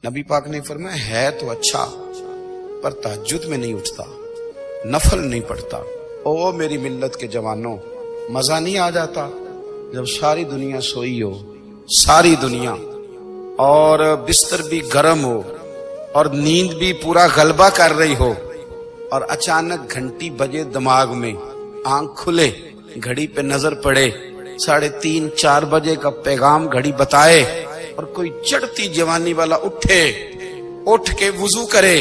نبی پاک نے فرمایا ہے تو اچھا پر تہجد میں نہیں اٹھتا، نفل نہیں پڑھتا۔ او میری ملت کے جوانوں، مزہ نہیں آ جاتا جب ساری دنیا سوئی ہو، ساری دنیا، اور بستر بھی گرم ہو اور نیند بھی پورا غلبہ کر رہی ہو، اور اچانک گھنٹی بجے دماغ میں، آنکھ کھلے، گھڑی پہ نظر پڑے، 3:30 4 بجے کا پیغام گھڑی بتائے، اور کوئی چڑھتی جوانی والا اٹھ کے وضو کرے،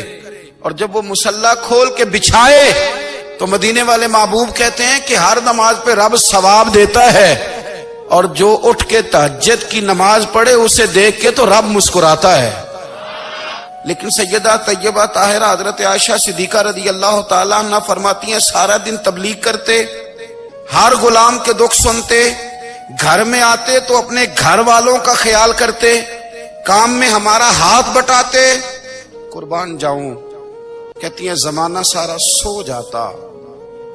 اور جب وہ مصلی کھول کے بچھائے تو مدینے والے محبوب کہتے ہیں کہ ہر نماز پہ رب ثواب دیتا ہے، اور جو اٹھ کے تہجد کی نماز پڑھے اسے دیکھ کے تو رب مسکراتا ہے۔ لیکن سیدہ طیبہ طاہرہ حضرت عائشہ صدیقہ رضی اللہ تعالیٰ عنہ فرماتی ہیں سارا دن تبلیغ کرتے، ہر غلام کے دکھ سنتے، گھر میں آتے تو اپنے گھر والوں کا خیال کرتے، کام میں ہمارا ہاتھ بٹاتے، قربان جاؤں، کہتی ہیں زمانہ سارا سو جاتا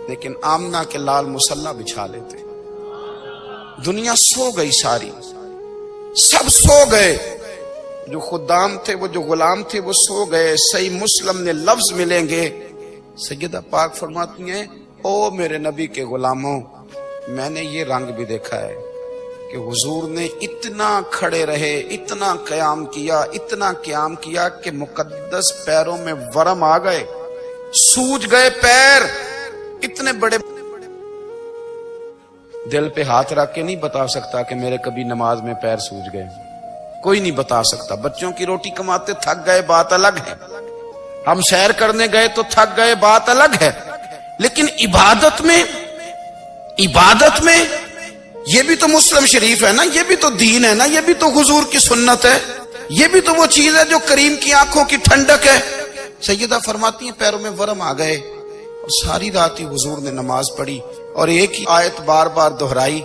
لیکن آمنہ کے لال مصلی بچھا لیتے۔ دنیا سو گئی، ساری سب سو گئے، جو خدام تھے، وہ جو غلام تھے، وہ سو گئے۔ صحیح مسلم نے لفظ ملیں گے، سیدہ پاک فرماتی ہیں او میرے نبی کے غلاموں، میں نے یہ رنگ بھی دیکھا ہے کہ حضور نے اتنا کھڑے رہے، اتنا قیام کیا کہ مقدس پیروں میں ورم آ گئے، سوج گئے پیر، اتنے بڑے۔ دل پہ ہاتھ رکھ کے نہیں بتا سکتا کہ میرے کبھی نماز میں پیر سوج گئے، کوئی نہیں بتا سکتا۔ بچوں کی روٹی کماتے تھک گئے، بات الگ ہے، ہم سیر کرنے گئے تو تھک گئے، بات الگ ہے، لیکن عبادت میں یہ بھی تو مسلم شریف ہے نا، یہ بھی تو دین ہے نا، یہ بھی تو حضور کی سنت ہے، یہ بھی تو وہ چیز ہے جو کریم کی آنکھوں کی ٹھنڈک ہے۔ سیدہ فرماتی ہیں پیروں میں ورم آ گئے، اور ساری رات ہی حضور نے نماز پڑھی اور ایک ہی آیت بار بار دہرائی۔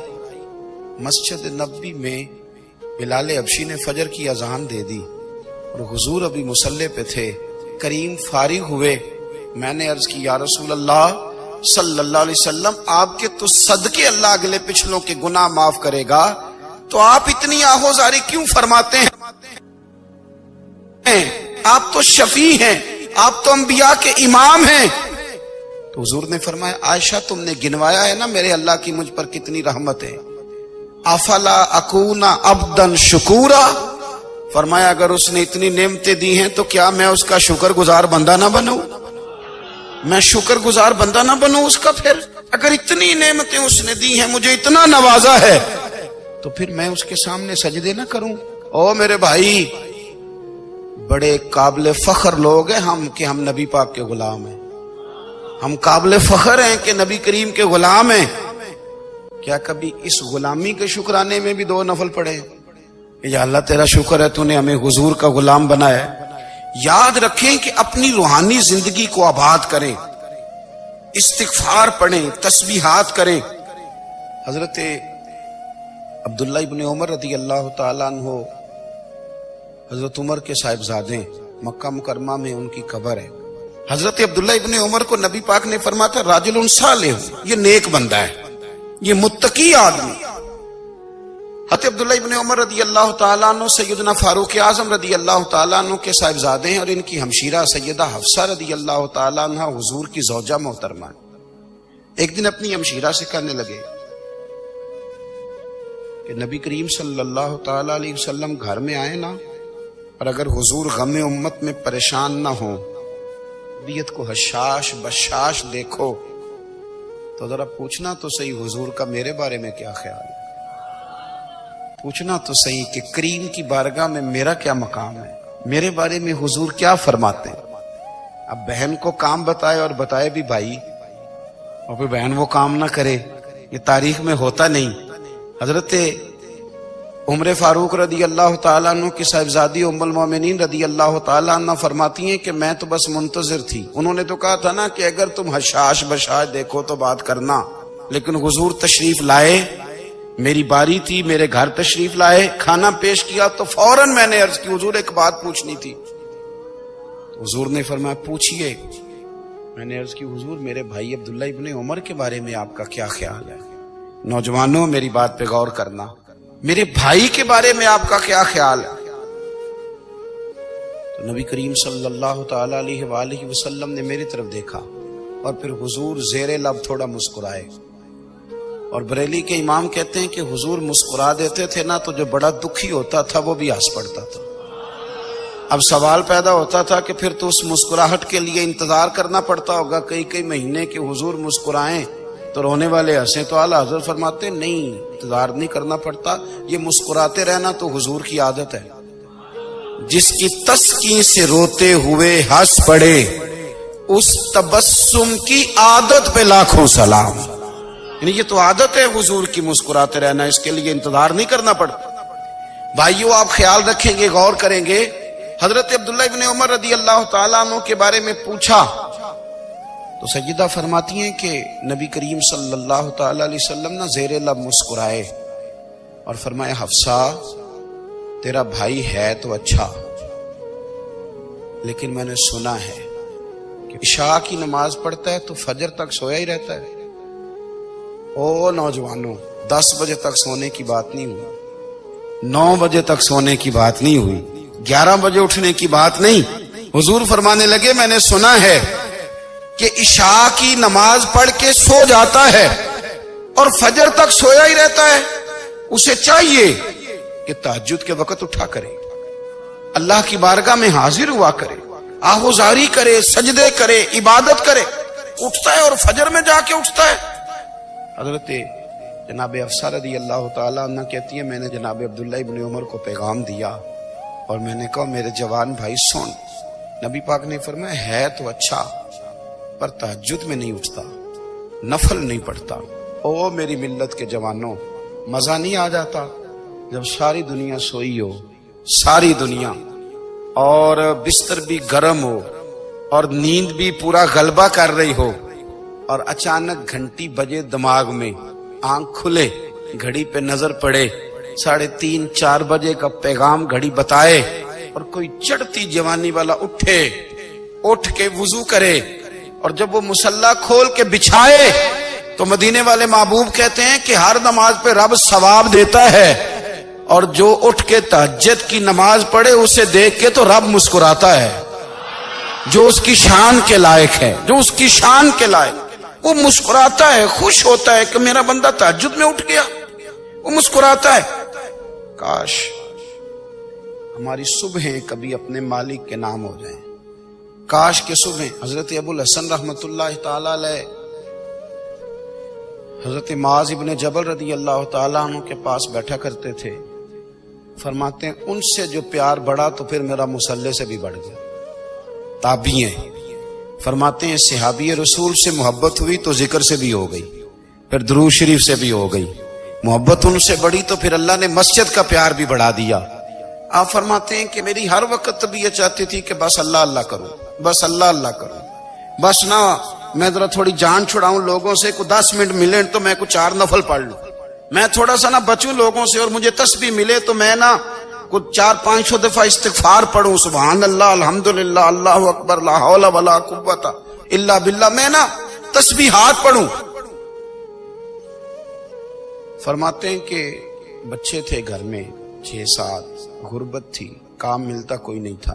مسجد نبوی میں بلال حبشی نے فجر کی اذان دے دی اور حضور ابھی مصلی پہ تھے، کریم فارغ ہوئے، میں نے عرض کی یا رسول اللہ صلی اللہ علیہ وسلم، آپ کے تو صدقے اللہ اگلے پچھلوں کے گناہ معاف کرے گا، تو آپ اتنی آہوزاری کیوں فرماتے ہیں؟ آپ تو شفیع ہیں، آپ تو انبیاء کے امام ہیں۔ تو حضور نے فرمایا عائشہ تم نے گنوایا ہے نا میرے اللہ کی مجھ پر کتنی رحمت ہے، افلا اکون عبدا شکورا، فرمایا اگر اس نے اتنی نعمتیں دی ہیں تو کیا میں اس کا شکر گزار بندہ نہ بنوں؟ میں شکر گزار بندہ نہ بنوں اس کا؟ پھر اگر اتنی نعمتیں اس نے دی ہیں، مجھے اتنا نوازا ہے، تو پھر میں اس کے سامنے سجدے نہ کروں؟ او میرے بھائی، بڑے قابل فخر لوگ ہیں ہم کہ ہم نبی پاک کے غلام ہیں، ہم قابل فخر ہیں کہ نبی کریم کے غلام ہیں۔ کیا کبھی اس غلامی کے شکرانے میں بھی 2 نفل پڑھے کہ یا اللہ تیرا شکر ہے تو نے ہمیں حضور کا غلام بنایا ہے؟ یاد رکھیں کہ اپنی روحانی زندگی کو آباد کریں، استغفار پڑھیں، تسبیحات کریں۔ حضرت عبداللہ ابن عمر رضی اللہ تعالیٰ عنہ حضرت عمر کے صاحبزادے، مکہ مکرمہ میں ان کی قبر ہے۔ حضرت عبداللہ ابن عمر کو نبی پاک نے فرمایا تھا راجل صالح، یہ نیک بندہ ہے، یہ متقی آدمی۔ حضرت عبداللہ ابن عمر رضی اللہ تعالیٰ عنہ سیدنا فاروق اعظم رضی اللہ تعالیٰ عنہ کے صاحبزادے ہیں، اور ان کی ہمشیرہ سیدہ حفصہ رضی اللہ تعالیٰ عنہ حضور کی زوجہ محترمہ۔ ایک دن اپنی ہمشیرہ سے کہنے لگے کہ نبی کریم صلی اللہ تعالیٰ علیہ وسلم گھر میں آئے نا، اور اگر حضور غم امت میں پریشان نہ ہوں، طبیعت کو حشاش بشاش دیکھو، تو ذرا پوچھنا تو صحیح حضور کا میرے بارے میں کیا خیال ہے، پوچھنا تو صحیح کہ کریم کی بارگاہ میں میرا کیا مقام ہے، میرے بارے میں حضور کیا فرماتے ہیں۔ اب بہن کو کام بتائے، اور بتائے بھی بھائی، اور پھر بہن وہ کام نہ کرے، یہ تاریخ میں ہوتا نہیں۔ حضرت عمر فاروق رضی اللہ تعالیٰ عنہ کی صاحبزادی ام المومنین رضی اللہ تعالیٰ عنہ فرماتی ہیں کہ میں تو بس منتظر تھی، انہوں نے تو کہا تھا نا کہ اگر تم حشاش بشاش دیکھو تو بات کرنا، لیکن حضور تشریف لائے، میری باری تھی، میرے گھر تشریف لائے، کھانا پیش کیا تو فوراً میں نے عرض کی حضور ایک بات پوچھنی تھی۔ تو حضور نے فرمایا پوچھئے۔ میں نے عرض کی حضور میرے بھائی عبداللہ ابن عمر کے بارے میں آپ کا کیا خیال ہے؟ نوجوانوں میری بات پہ غور کرنا، میرے بھائی کے بارے میں آپ کا کیا خیال ہے؟ تو نبی کریم صلی اللہ تعالی علیہ وآلہ وسلم نے میری طرف دیکھا اور پھر حضور زیر لب تھوڑا مسکرائے. اور بریلی کے امام کہتے ہیں کہ حضور مسکرا دیتے تھے نا تو جو بڑا دکھی ہوتا تھا وہ بھی ہنس پڑتا تھا. اب سوال پیدا ہوتا تھا کہ پھر تو اس مسکراہٹ کے لیے انتظار کرنا پڑتا ہوگا کئی مہینے کہ حضور مسکرائیں تو رونے والے ہنسیں. تو اعلیٰ حضرت فرماتے نہیں، انتظار نہیں کرنا پڑتا، یہ مسکراتے رہنا تو حضور کی عادت ہے. جس کی تسکین سے روتے ہوئے ہنس پڑے اس تبسم کی عادت پہ لاکھوں سلام. یعنی یہ تو عادت ہے حضور کی مسکراتے رہنا، اس کے لیے انتظار نہیں کرنا پڑتا. بھائیو آپ خیال رکھیں گے، غور کریں گے. حضرت عبداللہ ابن عمر رضی اللہ تعالیٰ عنہ کے بارے میں پوچھا تو سیدہ فرماتی ہیں کہ نبی کریم صلی اللہ تعالی علیہ وسلم نہ زیر لب مسکرائے اور فرمایا حفصہ تیرا بھائی ہے تو اچھا، لیکن میں نے سنا ہے کہ عشاء کی نماز پڑھتا ہے تو فجر تک سویا ہی رہتا ہے. او نوجوانوں، 10 بجے تک سونے کی بات نہیں ہوئی، 9 بجے تک سونے کی بات نہیں ہوئی، 11 بجے اٹھنے کی بات نہیں. حضور فرمانے لگے میں نے سنا ہے کہ عشاء کی نماز پڑھ کے سو جاتا ہے اور فجر تک سویا ہی رہتا ہے. اسے چاہیے کہ تہجد کے وقت اٹھا کرے، اللہ کی بارگاہ میں حاضر ہوا کرے، آہوزاری کرے، سجدے کرے، عبادت کرے. اٹھتا ہے اور فجر میں جا کے اٹھتا ہے. حضرت جناب حفصہ رضی اللہ تعالیٰ عنہ کہتی ہے میں نے جناب عبداللہ ابن عمر کو پیغام دیا اور میں نے کہا میرے جوان بھائی سن. نبی پاک نے فرمایا ہے تو اچھا پر تہجد میں نہیں اٹھتا، نفل نہیں پڑھتا. او میری ملت کے جوانوں، مزہ نہیں آ جاتا جب ساری دنیا سوئی ہو، ساری دنیا، اور بستر بھی گرم ہو اور نیند بھی پورا غلبہ کر رہی ہو، اور اچانک گھنٹی بجے دماغ میں، آنکھ کھلے، گھڑی پہ نظر پڑے، 3:30 4 بجے کا پیغام گھڑی بتائے، اور کوئی چڑھتی جوانی والا اٹھ کے وضو کرے، اور جب وہ مصلی کھول کے بچھائے تو مدینے والے محبوب کہتے ہیں کہ ہر نماز پہ رب ثواب دیتا ہے، اور جو اٹھ کے تہجد کی نماز پڑھے اسے دیکھ کے تو رب مسکراتا ہے. جو اس کی شان کے لائق ہے، جو اس کی شان کے لائق، وہ مسکراتا ہے، خوش ہوتا ہے کہ میرا بندہ تہجد میں اٹھ گیا، وہ مسکراتا ہے. کاش ہماری صبحیں کبھی اپنے مالک کے نام ہو جائیں. کاش کے صبح. حضرت ابو الحسن رحمت اللہ تعالی علیہ حضرت معاذ ابن جبل رضی اللہ تعالیٰ عنہ کے پاس بیٹھا کرتے تھے. فرماتے ہیں ان سے جو پیار بڑھا تو پھر میرا مصلی سے بھی بڑھ گیا. تابعی ہیں. فرماتے ہیں صحابی رسول سے محبت ہوئی تو ذکر سے بھی ہو گئی، پھر درود شریف سے بھی ہو گئی. محبت ان سے بڑھی تو پھر اللہ نے مسجد کا پیار بھی بڑھا دیا. آپ فرماتے ہیں کہ میری ہر وقت طبیعت چاہتی تھی کہ بس اللہ اللہ کروں، بس اللہ اللہ کروں، بس نہ میں ذرا تھوڑی جان چھڑاؤں لوگوں سے، کو 10 منٹ ملے تو میں کو 4 نفل پڑھ لوں، میں تھوڑا سا نہ بچوں لوگوں سے، اور مجھے تسبیح ملے تو میں نہ کو 400-500 دفعہ استغفار پڑھوں، سبحان اللہ، الحمدللہ، اللہ اکبر، لا حول ولا قوت الا باللہ، میں نہ تسبیحات پڑھوں. فرماتے ہیں کہ بچے تھے گھر میں 6-7، غربت تھی، کام ملتا کوئی نہیں تھا،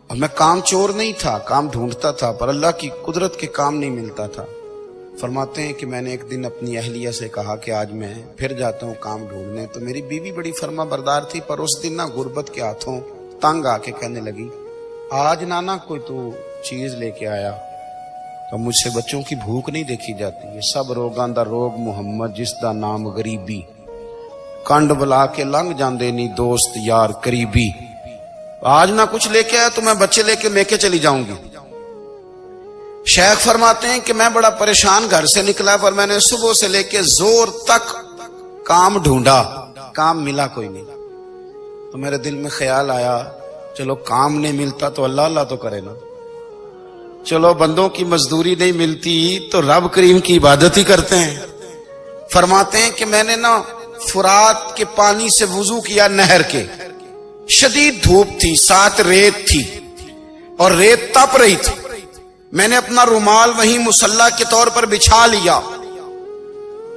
اور میں کام چور نہیں تھا، کام ڈھونڈتا تھا، پر اللہ کی قدرت کے کام نہیں ملتا تھا. فرماتے ہیں کہ میں نے ایک دن اپنی اہلیہ سے کہا کہ آج میں پھر جاتا ہوں کام ڈھونڈنے. تو میری بیوی بڑی فرما بردار تھی، پر اس دن نہ غربت کے ہاتھوں تنگ آ کے کہنے لگی آج نانا کوئی تو چیز لے کے آیا. تو مجھ سے بچوں کی بھوک نہیں دیکھی جاتی. یہ سب روگاں دا روگ محمد جس دا نام غریبی، کنڈ بلا کے لنگ جاندے نہیں دوست یار قریبی. آج نہ کچھ لے کے آیا تو میں بچے لے کے میکے چلی جاؤں گی. شیخ فرماتے ہیں کہ میں بڑا پریشان گھر سے نکلا، پر میں نے صبح سے لے کے زور تک کام ڈھونڈا، کام ملا کوئی نہیں. تو میرے دل میں خیال آیا چلو کام نہیں ملتا تو اللہ اللہ تو کرے نا، چلو بندوں کی مزدوری نہیں ملتی تو رب کریم کی عبادت ہی کرتے ہیں. فرماتے ہیں کہ میں نے نا فرات کے پانی سے وضو کیا، نہر کے، شدید دھوپ تھی، ساتھ ریت تھی اور ریت تپ رہی تھی. میں نے اپنا رومال وہیں مصلی کے طور پر بچھا لیا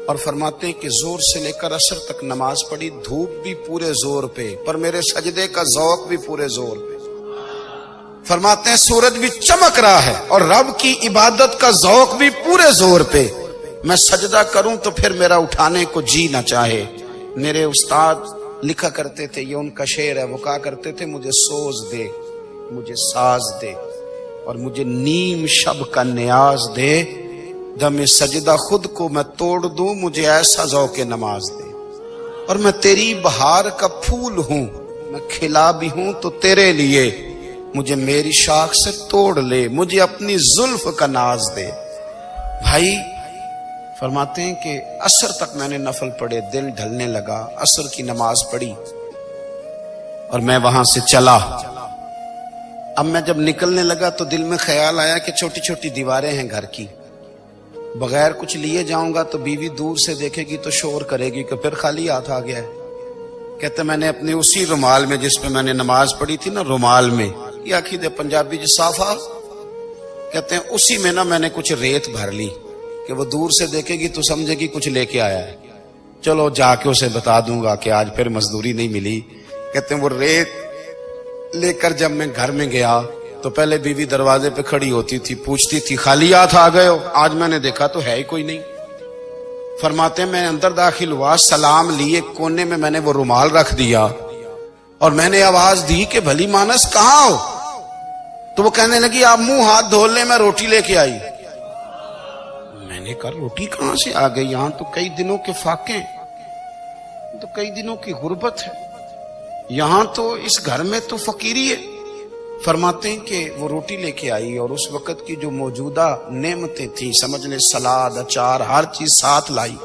اور فرماتے ہیں کہ زور سے لے کر عصر تک نماز پڑھی، دھوپ بھی پورے زور پہ، پر میرے سجدے کا ذوق بھی پورے زور پہ۔ فرماتے ہیں سورج بھی چمک رہا ہے اور رب کی عبادت کا ذوق بھی پورے زور پہ، میں سجدہ کروں تو پھر میرا اٹھانے کو جی نہ چاہے۔ میرے استاد لکھا کرتے تھے، یہ ان کا شعر ہے، وہ کہا کرتے تھے مجھے سوز دے، مجھے ساز دے، اور مجھے نیم شب کا نیاز دے، دم سجدہ خود کو میں توڑ دوں، مجھے ایسا ذوق نماز دے۔ اور میں تیری بہار کا پھول ہوں، میں کھلا بھی ہوں تو تیرے لیے، مجھے میری شاخ سے توڑ لے، مجھے اپنی زلف کا ناز دے۔ بھائی فرماتے ہیں کہ عصر تک میں نے نفل پڑھے، دل ڈھلنے لگا، عصر کی نماز پڑھی اور میں وہاں سے چلا۔ اب میں جب نکلنے لگا تو دل میں خیال آیا کہ چھوٹی چھوٹی دیواریں ہیں گھر کی، بغیر کچھ لیے جاؤں گا تو بیوی دور سے دیکھے گی تو شور کرے گی کہ پھر خالی ہاتھ آ گیا ہے۔ کہتے میں نے اپنے اسی رومال میں جس پہ میں نے نماز پڑھی تھی نا، رومال میں، یہ عقیدہ پنجابی جو صافہ کہتے ہیں، اسی میں نا میں نے کچھ ریت بھر لی کہ وہ دور سے دیکھے گی تو سمجھے گی کچھ لے کے آیا ہے، چلو جا کے اسے بتا دوں گا کہ آج پھر مزدوری نہیں ملی۔ کہتے ہیں وہ ریت لے کر جب میں گھر میں گیا تو پہلے بیوی دروازے پہ کھڑی ہوتی تھی، پوچھتی تھی خالی ہاتھ آ گئے ہو؟ آج میں نے دیکھا تو ہے ہی کوئی نہیں۔ فرماتے ہیں میں اندر داخل ہوا، سلام لیے، کونے میں نے وہ رومال رکھ دیا اور میں نے آواز دی کہ بھلی مانس کہاں ہو؟ تو وہ کہنے لگی آپ منہ ہاتھ دھو لیں، میں روٹی لے کے آئی۔ میں نے کہا روٹی کہاں سے آ گئی؟ یہاں تو کئی دنوں کے فاقے، تو کئی دنوں کی غربت ہے، یہاں تو اس گھر میں تو فقیری ہے۔ فرماتے ہیں کہ وہ روٹی لے کے آئی اور اس وقت کی جو موجودہ نعمتیں تھیں، سمجھ لیں سلاد، اچار، ہر چیز ساتھ لائی۔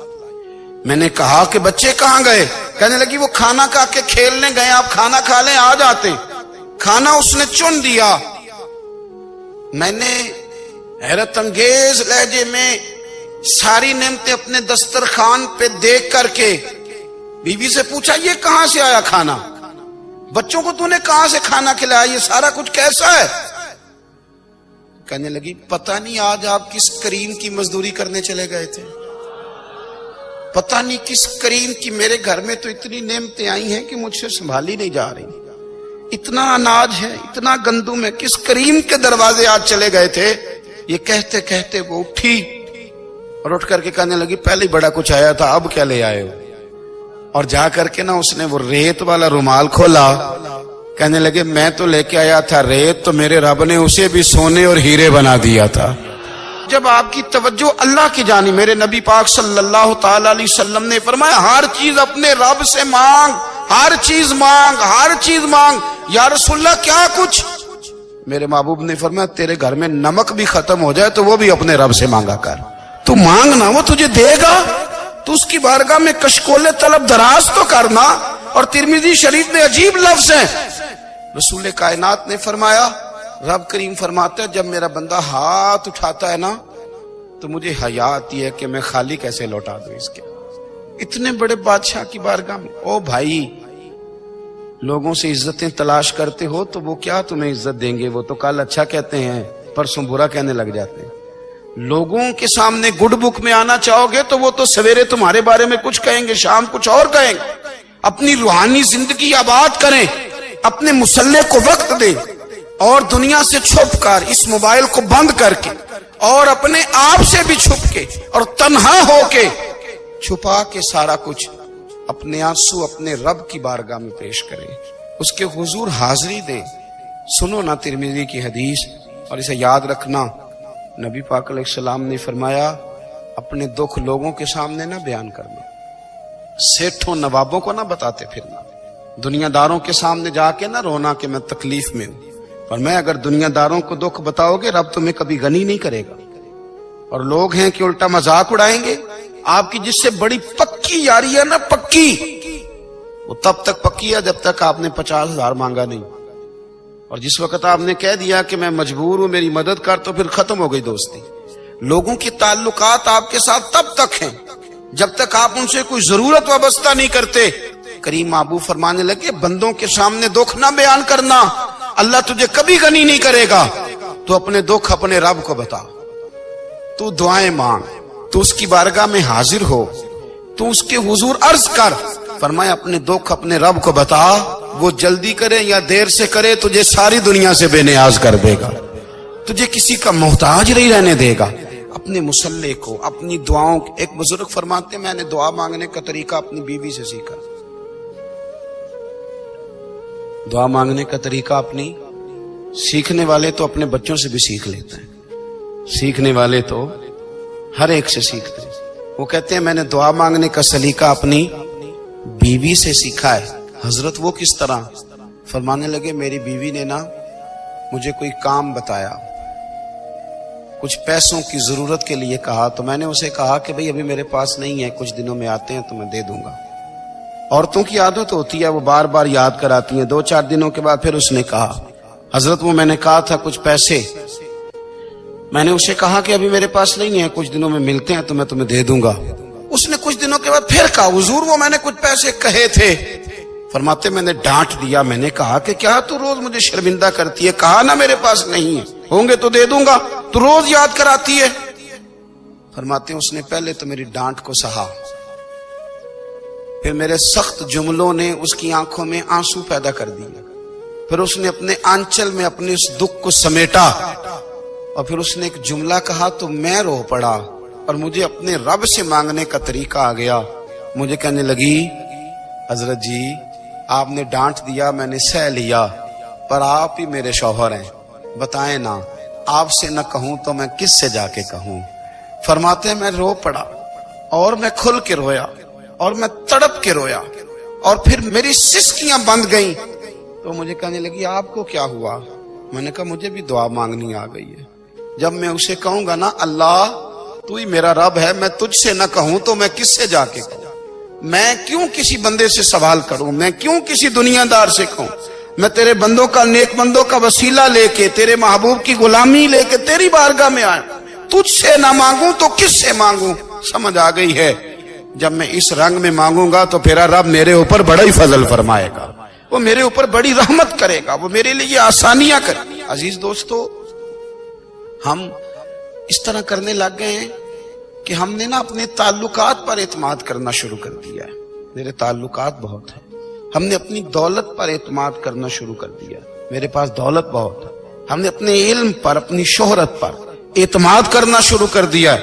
میں نے کہا کہ بچے کہاں گئے؟ کہنے لگی وہ کھانا کھا کے کھیلنے گئے، آپ کھانا کھا لیں آ جاتے۔ کھانا اس نے چن دیا۔ میں نے حیرت انگیز لہجے میں ساری نعمتیں اپنے دسترخوان پہ دیکھ کر کے بیوی سے پوچھا یہ کہاں سے آیا کھانا؟ بچوں کو تو نے کہاں سے کھانا کھلایا؟ یہ سارا کچھ کیسا ہے؟ کہنے لگی پتہ نہیں آج آپ کس کریم کی مزدوری کرنے چلے گئے تھے، پتہ نہیں کس کریم کی، میرے گھر میں تو اتنی نعمتیں آئی ہیں کہ مجھ سے سنبھالی نہیں جا رہی، اتنا اناج ہے، اتنا گندم ہے، کس کریم کے دروازے آج چلے گئے تھے؟ یہ کہتے کہتے وہ اٹھی اور اٹھ کر کے کہنے لگی پہلے ہی بڑا کچھ آیا تھا، اب کیا لے آئے ہو؟ اور جا کر کے نا اس نے وہ ریت والا رومال کھولا، کہنے لگے میں تو لے کے آیا تھا ریت، تو میرے رب نے اسے بھی سونے اور ہیرے بنا دیا تھا۔ جب آپ کی توجہ اللہ کی جانب، میرے نبی پاک صلی اللہ تعالی علیہ وسلم نے فرمایا ہر چیز اپنے رب سے مانگ، ہر چیز مانگ، ہر چیز مانگ۔ یا رسول اللہ کیا کچھ؟ میرے محبوب نے فرمایا تیرے گھر میں نمک بھی ختم ہو جائے تو وہ بھی اپنے رب سے مانگا کر، تو مانگنا وہ تجھے دے گا، تو اس کی بارگاہ میں کشکول طلب دراز تو کرنا۔ اور ترمذی شریف میں عجیب لفظ ہیں، رسول کائنات نے فرمایا، رب کریم فرماتا ہے جب میرا بندہ ہاتھ اٹھاتا ہے نا تو مجھے حیا آتی ہے کہ میں خالی کیسے لوٹا دوں اس کے، اتنے بڑے بادشاہ کی بارگاہ میں۔ او بھائی لوگوں سے عزتیں تلاش کرتے ہو تو وہ کیا تمہیں عزت دیں گے؟ وہ تو کل اچھا کہتے ہیں پرسوں برا کہنے لگ جاتے ہیں۔ لوگوں کے سامنے گڈ بک میں آنا چاہو گے تو وہ تو سویرے تمہارے بارے میں کچھ کہیں گے، شام کچھ اور کہیں گے۔ اپنی روحانی زندگی آباد کریں، اپنے مسلح کو وقت دیں، اور دنیا سے چھپ کر اس موبائل کو بند کر کے اور اپنے آپ سے بھی چھپ کے اور تنہا ہو کے چھپا کے سارا کچھ اپنے آنسو اپنے رب کی بارگاہ میں پیش کریں، اس کے حضور حاضری دیں۔ سنو نا ترمذی کی حدیث اور اسے یاد رکھنا، نبی پاک علیہ السلام نے فرمایا اپنے دکھ لوگوں کے سامنے نہ بیان کرنا، سیٹھوں نوابوں کو نہ بتاتے پھرنا، دنیا داروں کے سامنے جا کے نہ رونا کہ میں تکلیف میں ہوں۔ اور میں اگر دنیا داروں کو دکھ بتاؤ گے رب تمہیں کبھی غنی نہیں کرے گا، اور لوگ ہیں کہ الٹا مذاق اڑائیں گے۔ آپ کی جس سے بڑی پکی یاری ہے نا، پکی، وہ تب تک پکی ہے جب تک آپ نے 50,000 مانگا نہیں، اور جس وقت آپ نے کہہ دیا کہ میں مجبور ہوں میری مدد کر تو پھر ختم ہو گئی دوستی۔ لوگوں کے تعلقات آپ کے ساتھ تب تک ہیں جب تک آپ ان سے کوئی ضرورت وابستہ نہیں کرتے۔ کریم محبوب فرمانے لگے بندوں کے سامنے دکھ نہ بیان کرنا، اللہ تجھے کبھی غنی نہیں کرے گا۔ تو اپنے دکھ اپنے رب کو بتا، تو دعائیں مانگ، تو اس کی بارگاہ میں حاضر ہو، تو اس کے حضور عرض کر، فرمایا اپنے دکھ اپنے رب کو بتا، وہ جلدی کرے یا دیر سے کرے تجھے ساری دنیا سے بے نیاز کر دے گا، تجھے کسی کا محتاج نہیں رہنے دے گا۔ اپنے مسلح کو، اپنی دعاؤں، ایک بزرگ فرماتے ہیں میں نے دعا مانگنے کا طریقہ اپنی بیوی سے سیکھا۔ دعا مانگنے کا طریقہ اپنی، سیکھنے والے تو اپنے بچوں سے بھی سیکھ لیتے ہیں، سیکھنے والے تو ہر ایک سے سیکھتے ہیں۔ وہ کہتے ہیں میں نے دعا مانگنے کا سلیقہ اپنی بیوی سے سیکھا ہے۔ حضرت وہ کس طرح؟ فرمانے لگے میری بیوی نے نا مجھے کوئی کام بتایا، کچھ پیسوں کی ضرورت کے لیے کہا، تو میں نے اسے کہا کہ بھئی ابھی میرے پاس نہیں ہے، کچھ دنوں میں آتے ہیں تو میں دے دوں گا۔ عورتوں کی عادت ہوتی ہے وہ بار بار یاد کراتی ہیں، 2-4 دنوں کے بعد پھر اس نے کہا حضرت وہ میں نے کہا تھا کچھ پیسے، میں نے اسے کہا کہ ابھی میرے پاس نہیں ہے، کچھ دنوں میں ملتے ہیں تو میں تمہیں دے دوں گا۔ اس نے کچھ دنوں کے بعد پھر کہا حضور وہ میں نے کچھ پیسے کہے تھے۔ فرماتے میں نے ڈانٹ دیا، میں نے کہا کہ کیا تو روز مجھے شرمندہ کرتی ہے، کہا نا میرے پاس نہیں ہے، ہوں گے تو دے دوں گا، تو روز یاد کراتی ہے۔ فرماتے ہیں اس نے پہلے تو میری ڈانٹ کو سہا، پھر میرے سخت جملوں نے اس کی آنکھوں میں آنسو پیدا کر دیے، پھر اس نے اپنے آنچل میں اپنے اس دکھ کو سمیٹا، اور پھر اس نے ایک جملہ کہا تو میں رو پڑا، اور مجھے اپنے رب سے مانگنے کا طریقہ آ گیا۔ مجھے کہنے لگی حضرت جی آپ نے ڈانٹ دیا، میں نے سہ لیا، پر آپ ہی میرے شوہر ہیں، بتائیں نا آپ سے نہ کہوں تو میں کس سے جا کے کہوں۔ فرماتے ہیں میں رو پڑا، اور میں کھل کے رویا، اور میں تڑپ کے رویا، اور پھر میری سسکیاں بند گئیں۔ تو مجھے کہنے لگی آپ کو کیا ہوا؟ میں نے کہا مجھے بھی دعا مانگنی آ گئی ہے۔ جب میں اسے کہوں گا نا اللہ تو ہی میرا رب ہے، میں تجھ سے نہ کہوں تو میں کس سے جا کے کہوں؟ میں کیوں کسی بندے سے سوال کروں؟ میں کیوں کسی دنیا دار سے کہوں؟ میں تیرے بندوں کا، نیک بندوں کا وسیلہ لے کے، تیرے محبوب کی غلامی لے کے تیری بارگاہ میں آیا، تجھ سے نہ مانگوں تو کس سے مانگوں؟ سمجھ آ گئی ہے جب میں اس رنگ میں مانگوں گا تو پھر رب میرے اوپر بڑا ہی فضل فرمائے گا، وہ میرے اوپر بڑی رحمت کرے گا، وہ میرے لیے آسانیاں کرے گا۔ عزیز دوستو ہم اس طرح کرنے لگ گئے ہیں کہ ہم نے نا اپنے تعلقات پر اعتماد کرنا شروع کر دیا ہے۔ میرے تعلقات بہت ہیں، ہم نے اپنی دولت پر اعتماد کرنا شروع کر دیا، میرے پاس دولت بہت ہے۔ ہم نے اپنے علم پر، اپنی شہرت پر اعتماد کرنا شروع کر دیا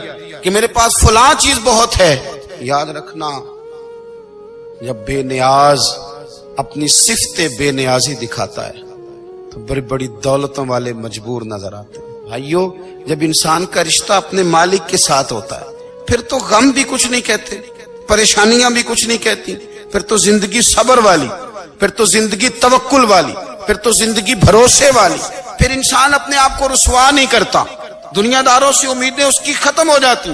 کہ میرے پاس فلاں چیز بہت ہے۔ یاد رکھنا جب بے نیاز اپنی صفت بے نیازی دکھاتا ہے تو بڑی بڑی دولتوں والے مجبور نظر آتے ہیں۔ بھائیو جب انسان کا رشتہ اپنے مالک کے ساتھ ہوتا ہے پھر تو غم بھی کچھ نہیں کہتے، پریشانیاں بھی کچھ نہیں کہتی، پھر تو زندگی صبر والی، پھر تو زندگی توکل والی، پھر تو زندگی بھروسے والی، پھر انسان اپنے آپ کو رسوا نہیں کرتا، دنیا داروں سے امیدیں اس کی ختم ہو جاتی،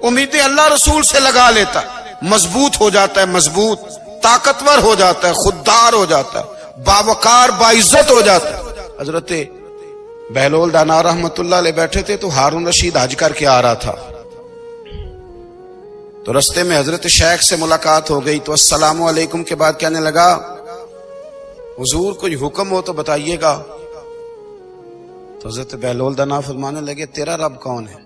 امیدیں اللہ رسول سے لگا لیتا ہے، مضبوط ہو جاتا ہے، مضبوط، طاقتور ہو جاتا ہے، خوددار ہو جاتا ہے، باوقار باعزت ہو جاتا ہے۔ حضرت بہلول دانا رحمت اللہ علیہ بیٹھے تھے تو ہارون رشید حج کر کے آ رہا تھا، تو رستے میں حضرت شیخ سے ملاقات ہو گئی، تو السلام علیکم کے بعد کہنے لگا حضور کوئی حکم ہو تو بتائیے گا۔ تو حضرت بہلول دانا فرمانے لگے تیرا رب کون ہے؟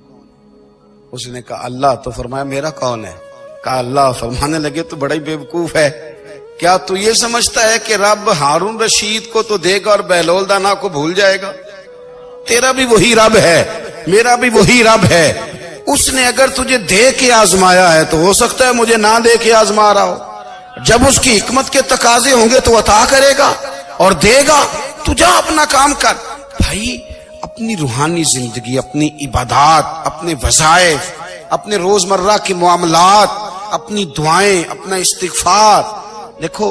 اس نے کہا اللہ۔ تو فرمایا میرا کون ہے؟ کہا اللہ۔ فرمانے لگے تو بڑا ہی بیوقوف ہے، کیا تو یہ سمجھتا ہے کہ رب ہارون رشید کو تو دے گا اور بہلول دانا کو بھول جائے گا؟ تیرا بھی وہی رب ہے، میرا بھی وہی رب ہے، اس نے اگر تجھے دے کے آزمایا ہے تو ہو سکتا ہے مجھے نہ دے کے آزما رہا ہو، جب اس کی حکمت کے تقاضے ہوں گے تو عطا کرے گا اور دے گا، تو جا اپنا کام کر۔ بھائی اپنی روحانی زندگی، اپنی عبادات، اپنے وظائف، اپنے روزمرہ کے معاملات، اپنی دعائیں، اپنا استغفار، دیکھو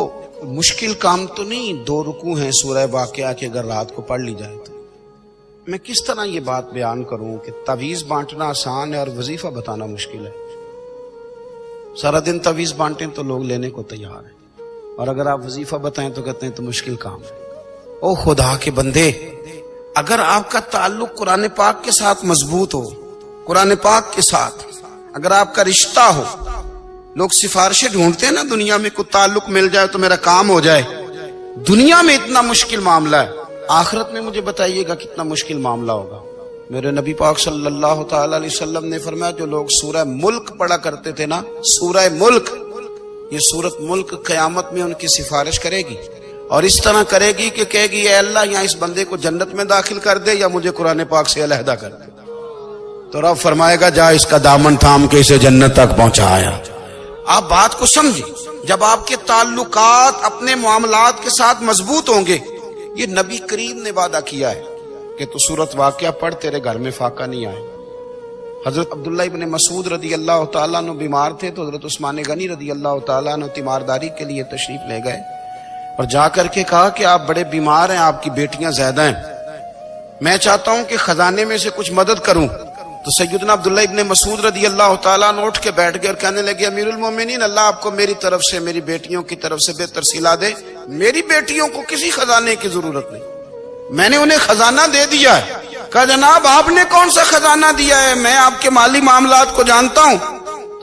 مشکل کام تو نہیں 2 رکوع ہیں سورہ واقعہ کے اگر رات کو پڑھ لی جائے تو۔ میں کس طرح یہ بات بیان کروں کہ تعویذ بانٹنا آسان ہے اور وظیفہ بتانا مشکل ہے۔ سارا دن تعویذ بانٹیں تو لوگ لینے کو تیار ہیں، اور اگر آپ وظیفہ بتائیں تو کہتے ہیں تو مشکل کام ہے۔ او خدا کے بندے، اگر آپ کا تعلق قرآن پاک کے ساتھ مضبوط ہو، قرآن پاک کے ساتھ اگر آپ کا رشتہ ہو، لوگ سفارشیں ڈھونڈتے ہیں نا دنیا میں، کوئی تعلق مل جائے تو میرا کام ہو جائے، دنیا میں اتنا مشکل معاملہ ہے، آخرت میں مجھے بتائیے گا کتنا مشکل معاملہ ہوگا۔ میرے نبی پاک صلی اللہ تعالی علیہ وسلم نے فرمایا جو لوگ سورہ ملک پڑھا کرتے تھے نا، سورہ ملک، یہ سورت ملک قیامت میں ان کی سفارش کرے گی، اور اس طرح کرے گی کہ کہے گی اے اللہ یہاں اس بندے کو جنت میں داخل کر دے یا مجھے قرآن پاک سے علیحدہ کر دے۔ تو رب فرمائے گا جا اس کا دامن تھام کے اسے جنت تک پہنچایا۔ آپ بات کو سمجھیں، جب آپ کے تعلقات اپنے معاملات کے ساتھ مضبوط ہوں گے، یہ نبی کریم نے وعدہ کیا ہے کہ تو سورت واقعہ پڑھ تیرے گھر میں فاقہ نہیں آئے۔ حضرت عبداللہ ابن مسعود رضی اللہ تعالیٰ عنہ بیمار تھے تو حضرت عثمان غنی رضی اللہ تعالیٰ عنہ تیمارداری کے لیے تشریف لے گئے اور جا کر کے کہا کہ آپ بڑے بیمار ہیں، آپ کی بیٹیاں زیادہ ہیں، میں چاہتا ہوں کہ خزانے میں سے کچھ مدد کروں۔ تو سیدنا عبداللہ ابن مسعود رضی اللہ تعالیٰ عنہ اٹھ کے بیٹھ گئے اور کہنے لگے امیر المومنین، اللہ آپ کو میری طرف سے میری بیٹیوں کی طرف سے بہتر صلہ دے، میری بیٹیوں کو کسی خزانے کی ضرورت نہیں، میں نے انہیں خزانہ دے دیا ہے۔ کہا جناب آپ نے کون سا خزانہ دیا ہے، میں آپ کے مالی معاملات کو جانتا ہوں۔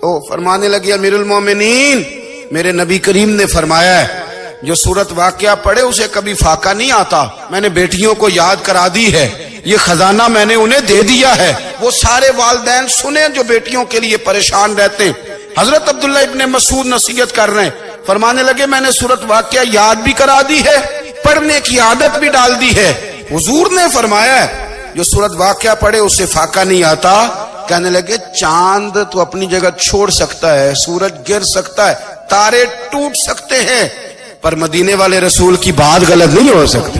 تو فرمانے لگے امیر المومنین، میرے نبی کریم نے فرمایا ہے جو سورت واقعہ پڑھے اسے کبھی فاقہ نہیں آتا، میں نے بیٹیوں کو یاد کرا دی ہے، یہ خزانہ میں نے انہیں دے دیا ہے۔ وہ سارے والدین سنیں جو بیٹیوں کے لیے پریشان رہتے ہیں۔ حضرت عبداللہ ابن مسعود نصیحت کر رہے ہیں، فرمانے لگے میں نے سورت واقعہ یاد بھی کرا دی ہے، پڑھنے کی عادت بھی ڈال دی ہے۔ حضور نے فرمایا ہے جو سورت واقعہ پڑھے اسے فاقہ نہیں آتا۔ کہنے لگے چاند تو اپنی جگہ چھوڑ سکتا ہے، سورج گر سکتا ہے، تارے ٹوٹ سکتے ہیں، پر مدینے والے رسول کی بات غلط نہیں ہو سکتی۔